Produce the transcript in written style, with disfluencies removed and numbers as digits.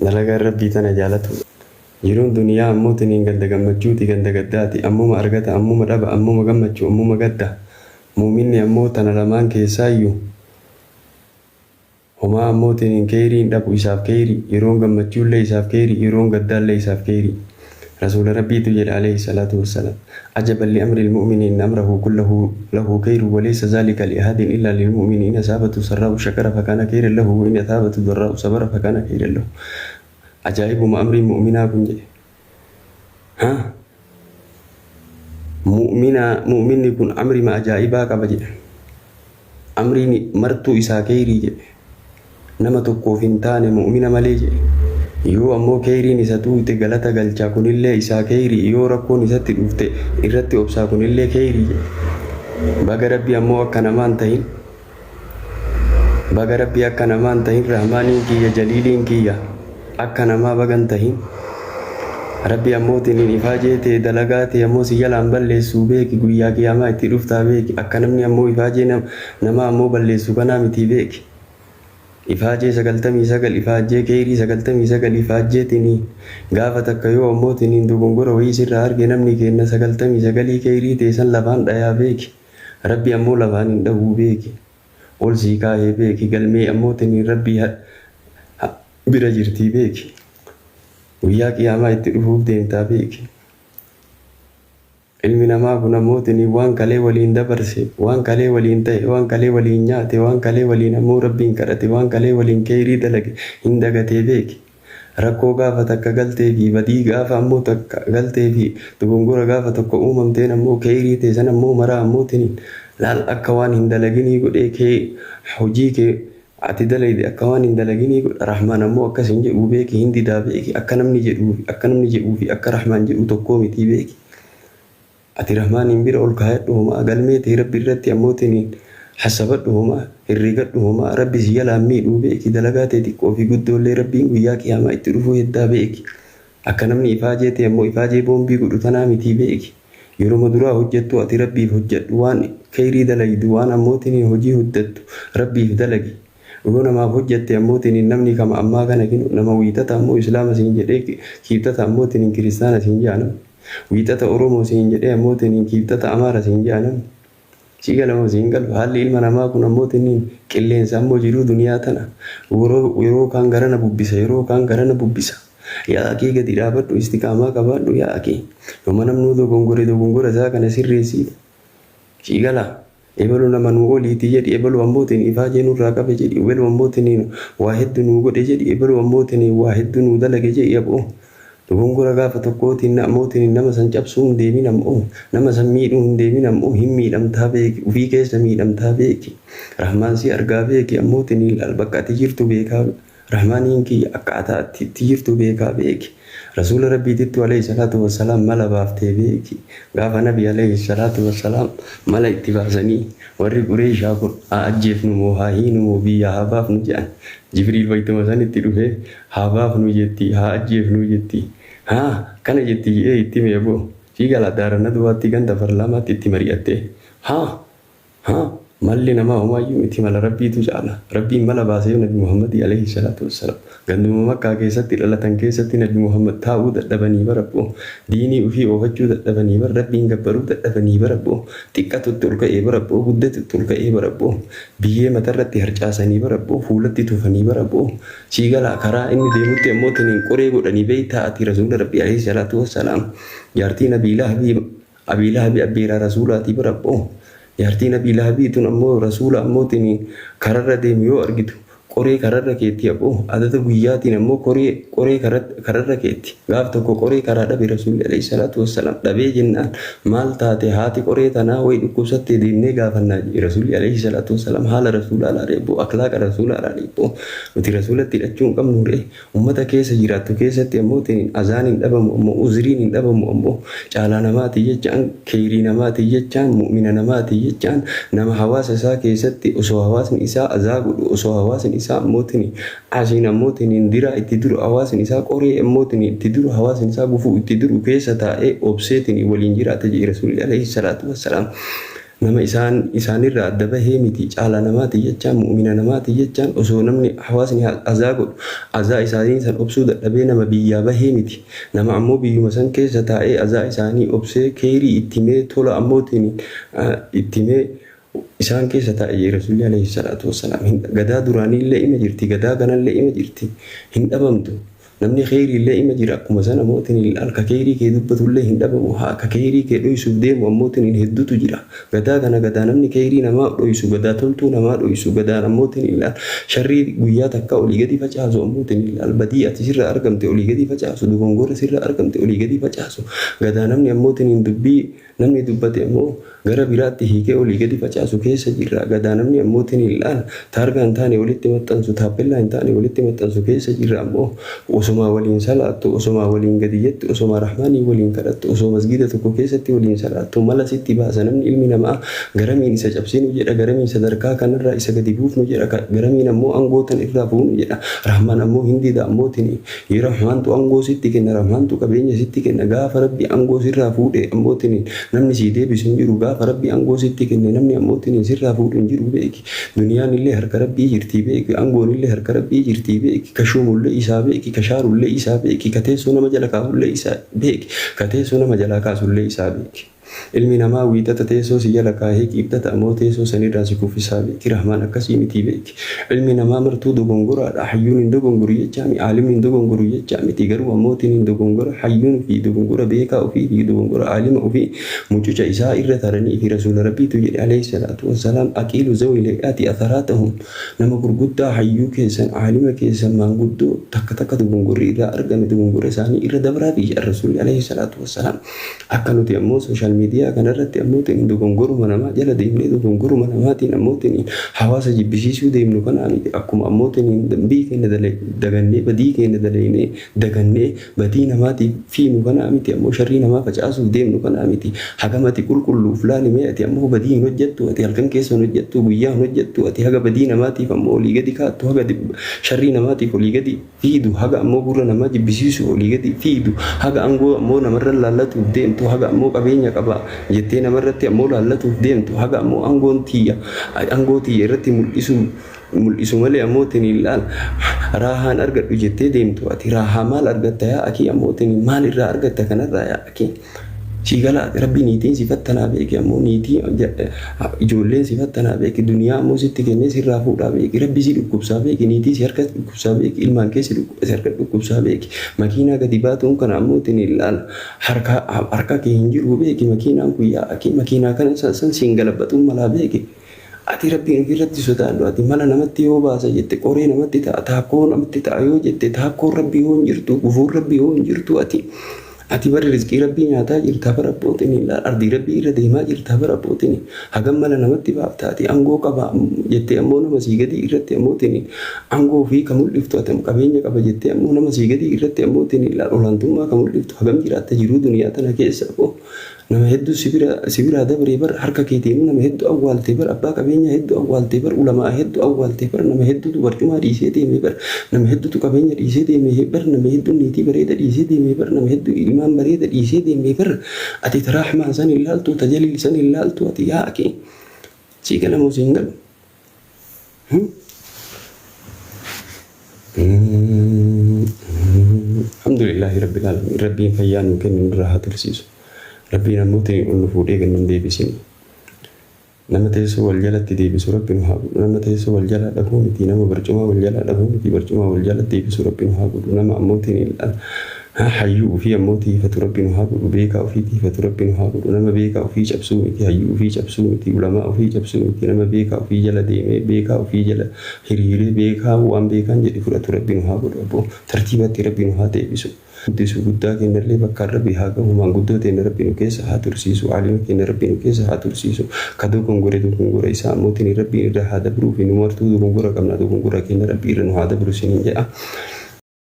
dalagaa rabbii tana jaalatu. Jiruun duniyaa ammootiin hin gadda gammachuuti ganda gaddaati ammuma argata ammuma dhaba ammuma gammachuu ammuma gadda. Muuminni ammoo tana lamaan keessaayyuu homaa ammootiin hin keeriin dhabu isaaf keeri yeroon gammachuullee isaaf keeri yeroon gaddaallee isaaf keeri. رسول ربي تجد عليه الصلاة والسلام عجبا لأمر المؤمنين أمره كله له خير وليس ذلك لأحد إلا للمؤمنين أصابته سراء شكر فكان خيرا له وإن أصابته ضراء صبر فكان خيرا له. عجائب ما أمر المؤمنة بنجي ها مؤمن يكون أمر ما عجائبا كبجي أمري مرتو إسا خيري نما تقوفين مؤمنة مليجي yoo ammoo keeriin isa tuute galata galchaa kunillee isaa keerii yoo rakkoon isatti dhufte irratti obsaa kunillee keerii. Baga rabbii ammoo akka namaan tahin baga rabbii akka namaan tahin rahmaaniin kiyya jaliiliin kiyya akka namaa bagan tahin rabbii ammootiin ifaa jeetee dalagaa ta'e ammoo si jalaan balleessuu beeki guyyaa kiyaamaa itti dhuftaa beeki akka namni ammoo ifaa jee nama ammoo balleessu kanaa miti beeki. Ifaajee 99 ifaajee keerii 99 ifaajeetini gaafa takka yoo ammootiin dogongora wayii sirraa arge namni kenna 99 keerii teessan lafaan dhayaa beeki. Rabbi ammoo lafaan hin dhahuu beeki. Ol sii kaayee beeki galmee ammootiin rabbi bira jirtii beeki. Guyyaa qiyaamaa itti dhufuuf deemtaa beeki. Ilmi namaa kun ammootiin waan kalee waliin dabarse waan kalee waliin ta'e waan kalee waliin nyaate waan kalee waliin ammoo rabbiin kadhate waan kalee waliin keerii dalage hin dagatee beeki. Rakkoo gaafa takka galtee fi badii gaafa ammoo takka galtee fi dogongora gaafa tokko uumamteen ammoo keerii teessan ammoo maraa ammootiin laal akka waan hin dalaginii godhee kee hojii kee ati dalayde akka waan hin dalaginii godha rahmaan ammoo akkas hin jedhuu beeki hin didaa beeki akka namni jedhuu fi akka rahmaan jedhu tokkoo mitii beeki. Ati rahmaaniin bira ol kaayadhu homaa galmee ta'e rabbi irratti ammootiin hasabadhu homaa herregadhu homaa rabbi si jalaan miidhuu beeki dalagaa ta'e xiqqoo fi guddoollee rabbiin guyyaa qiyaamaa itti dhufuu heddaa beeki. Akka namni ifaajee ta'e ammoo ifaajee boombii godhu tanaa mitii beeki. Yeroo duraa hojjettu ati rabbiif hojjedhu waan khayrii dalaydu waan ammootiin hojii hojjettu rabbiif dalagi. Yoo namaaf hojjette ammootiin namni kama ammaa kana kinu nama wiixata ammoo islaama siin jedhee kiibtata ammootiin kiristaana siin jaanam. Wiixata Oromoo siin jedhee ammootiin kiibtata Amaara siin jaanam. Sigalama siin galu haalli ilma namaa kun ammootiin qilleensa ammoo jiruu duniyaa tana yeroo kaan garana bubbisa yeroo kaan garana bubbisa. Yaa akii gadi dhaabadhu istiqaamaa qabaadhu yaa akii. Yooma namnuu dogongora isaa kana sirreessiif. Sigala ebalu nama nuu oliitii jedhi ebalu ammootiin ifaa jeenurraa qabe jedhi ebalu ammootiin waa hedduu nuu godhe jedhi ebalu ammootiin waa hedduu nuu dalage jedhi aboo. Dogongora gaafa tokkootiin ammootiin nama san cabsuu hin deemin ammoo nama san miidhuu hin deemin ammoo hin miidhamtaa beeki ufii keessa miidhamtaa beeki. Rahmaan si argaa beeki ammootiin ilaal bakka ati jirtu beekaa rahmaaniin kiyya akkaataa itti jirtu beekaa beeki. Rasuula rabbiitittu alayhi salaatu wassalaam mala baaftee beeki. Gaafa nabi alayhi salaatu wassalaam mala itti baasanii warri Qureeshaa kun haa ajjeefnu moo haa hiinu moo biyya haa baafnu jedhan. Jibriil wayituma san itti dhufe haa baafnu jetti haa ajjeefnu jetti. Haa kana jetti jedhee itti meeboo sigala daarana duwwaatti ganda parlaamaatti itti mari'atte. Haa malli namaa homaayyuu miti mala rabbiitu caala. Rabbiin mala baasee nabi Muhammad alayhi salaatu wassalaam. Ganduma Makkaa keessatti dhalatan keessatti nabi Muhammad taa'uu dadhabanii barabboo. Diinii ofii oofachuu dadhabanii bar rabbiin gabbaruu dadhabanii barabboo. Xiqqatutti ol ka'ee barabboo guddatutti ol ka'ee barabboo. Biyyee matarratti harcaasanii barabboo fuulatti tufanii barabboo. Sigala karaa inni deemutti ammootiin qoree godhanii beeytaa ati rasuula rabbii alayhi salaatu wassalaam. Jaartii nabii Lahabii abbeeraa rasuulaatii barabboo. Jaartii nabii Lahabiitun ammoo rasuula ammootiin kararra deemu yoo argitu qoree kararra keetti aboo adada guyyaatiin ammoo qoree kararra keetti gaaf tokko qoree karaa dhabe rasuulli alayhi salaatu wassalaam dhabee jennaan maal taate haati qoree tanaa wayi dhukkubsattee deemnee gaafannaa jedhe rasuulli alayhi salaatu wassalaam haala rasuulaa laa reeboo akhlaaqa rasuulaa laa reeboo nuti rasuulatti hidhachuu hin qabnu ree ummata keessa jiraattu keessatti ammootiin azaan hin dhabamu ammoo uzriin hin dhabamu ammoo caalaa namaati jechaan khayrii namaati jechaan mu'mina namaati jechaan nama hawaasa isaa keessatti osoo hawaasni isaa azaa godhu osoo hawaasni isaa ammootiin asiin ammootiin dira itti duru hawaasni isaa qoree ammootiin itti duru hawaasni isaa gufuu itti duru keessa taa'ee obseetiin waliin jiraate jedhe rasuulli alayhi salaatu wassalaam. nama isaanirraa adda bahee miti caala namaati jechaan mu'mina namaati jechaan osoo namni hawaasni azaa godhu azaa isaanii san obsuu dadhabee nama biyyaa bahee miti nama ammoo biyyuma san keessa taa'ee azaa isaanii obsee keerii ittimee tola ammootiin ittimee isaan keessa taa'ee Rasuulli alayhi salaatu wassalaam gadaa duraanillee ima jirti gadaa kanallee ima jirti hin dhabamtu namni kheyriillee ima jira akkuma sana mootiin alka kheyrii kee dubbatullee hin dhabamu haa akka kheyrii kee dhoysuuf deemu ammootiin hedduutu jira gadaa kana gadaa namni kheyrii namaa dhoysu gadaa toltuu namaa dhoysu gadaa ammootiin ilaal sharrii guyyaa takka olii gadi facaasu ammootiin ilaal badii ati sirra argamte olii gadi facaasu dogongora sirra argamte olii gadi facaasu gadaa namni ammootiin dubbii namni dubbate ammoo gara biraatti hiikee olii gadi facaasu keessa jirra gadaa namni ammootiin ilaal taargaa hin taane walitti maxxansu taappellaa hin taane walitti maxxansu keessa jirra ammoo osoma waliin salaattu osoma waliin gadi jettu osoma rahmaanii waliin kadhattu osoo masgida tokko keessatti waliin salaattu mala sitti baasa namni ilmi namaa garamiin isa cabsinu jedha garamiin sadarkaa kanarraa isa gadi buufnu jedha garamiin ammoo angootan irraa fuunu jedha rahmaan ammoo hindida ammootiin yoo rahmaantu angoo sitti kenna rahmaantu qabeenya sitti kenna gaafa rabbi angoo sirraa fuudhe ammootiin namni sii deebisu hin jiru gaafa rabbi angoo sitti kenne namni ammootiin sirraa fuudhu hin jiru beeki duniyaan illee harka rabbii jirtii beeki angoon illee harka rabbii jirtii beeki kashuumullee isaa beeki kashaarullee isaa beeki kateessoo nama jala kaa'ullee isaa beeki kateessoo nama jala kaasullee isaa beeki ilmi namaa wiixata teessoo si jala kaahee qiibxata ammoo teessoo sanirraa si kuffisaa beeki rahmaan akkasii miti beeki ilmi namaa martuu dogongoraadha hayyuun hin dogonguru jechaa mi aalimni hin dogonguru jechaa miti garuu ammootiin hin dogongora hayyuun fi dogongora beekaa ofii fi dogongora aalima ofii mucuca isaa irra taranii fi rasuula rabbiitu jedhe alayhi salaatu wassalaam aqiilu zawii leeqaati atharaatahum nama gurguddaa hayyuu keessan aalima keessan maanguddoo takka takka dogongorri irraa argame dogongora isaanii irra dabraa fi rasuulli alayhi salaatu wassalaam akka nuti ammoo sooshaal miidiyaa kanarratti ammootiin dogongoruma namaa jala deemnee dogongoruma namaatiin ammootiin hawaasa jibbisiisuu deemnu kanaa miti akkuma ammootiin dambii keenya dagannee badii keenya dalaynee dagannee badii namaatiif fiinu kanaa miti ammoo sharrii namaa facaasuuf deemnu kanaa miti hagamati qulqulluuf laalimee ati ammoo badii hin hojjettu ati halkan keessa hin hojjettu guyyaa hin hojjettu ati haga badii namaatiif ammoo olii gadi kaattu haga sharrii namaatiif olii gadi fiidu haga ammoo gurra namaa jibbisiisu olii gadi fiidu haga angoo ammoo namarra laallatuuf deemtu haga ammoo qabeenya qaba jettee namarratti ammoo laallatuuf deemtu haga ammoo angoo tiyya irratti mul'isu malee ammootiin ilaal raahaan argadhu jettee deemtu ati raahaa maal argatta yaa akii ammootiin maal irraa argatta kanarraa yaa akii Sigala rabbi niitiin sifattanaa beeki ammoo niitii ijoolleen sifattanaa beeki duniyaa ammoo sitti kennee sirraa fuudhaa beeki rabbi si dhukkubsaa beeki niitii si harka dhukkubsaa beeki ilmaan kee si harka dhukkubsaa beeki makiinaa gadi baatuun kana ammootiin ilaal harka kee hin jiru beeki makiinaan kun yaa akii makiinaa kana san siin galabbatuun malaa beeki. Ati rabbiin ofirratti sodaadhu ati mala namatti yoo baasa jette qoree namatti ta'a taakkoo namatti ta'a yoo jette taakkoon rabbii yoo hin jirtu gufuun rabbii yoo hin jirtu ati bari rizqii rabbii nyaataa jirta bara abbootiin ardii rabbii irra deemaa jirta bara abbootiin hagam mala namatti baaftaati angoo qaba jettee ammoo nama sii gadi irratti ammootiin angoo fi ka mul'iftu ati qabeenya qaba jettee ammoo nama sii gadi irratti ammootiin olaantummaa ka mul'iftu hagam jiraatta jiruu duniyaa tana keessa nama hedduu sibira dabree bar harka keetiin nama hedduu awwaaltee bar abbaa qabeenya hedduu awwaaltee bar ulamaa hedduu awwaaltee bar nama hedduutu barcumaa dhiisee deemee bar nama hedduutu qabeenya dhiisee deemee bar nama hedduu niitii bareeda dhiisee deemee bar nama hedduu ilmaan bareeda dhiisee deemee bar ati taraaxmaan san ilaaltu tajaliil san ilaaltu ati yaa akee sii galamoo siin galu. Alhamdulillahi rabbil alamin rabbiin fayyaa nu kennu nurraa haa tursiisu. Rabbiin ammootiin ol nu fuudhee kan nun deebisini. Nama teessoo wal jalatti deebisu rabbi nu haa godhu. Nama teessoo wal jalaa dhabuu miti nama barcumaa wal jalaa dhabuu miti barcumaa wal jalatti deebisu rabbi nu haa godhu. Nama ammootiin hayyuu ofii ammootii ifatu rabbi nu haa godhu. Beekaa ofiitii ifatu rabbi nu haa godhu. Nama beekaa ofii cabsuu miti hayyuu ofii cabsuu miti ulamaa ofii cabsuu miti nama beekaa ofii jala deemee beekaa ofii jala hiriiree beekaa waan beekaan jedhe fudhatu rabbi nu haa godhu. Abboo tartiibatti rabbi nu haa deebisu. Guddisu guddaa keenyallee bakka rabbi haa gahu maanguddoo teenya rabbi nu keessa haa tursiisu aalima keenya rabbi nu keessa haa tursiisu ka dogongora isaa ammootiin rabbiin irra haa dabruuf nu martuu dogongora qabna dogongora keenya rabbi irra nu haa dabru siniin jedha.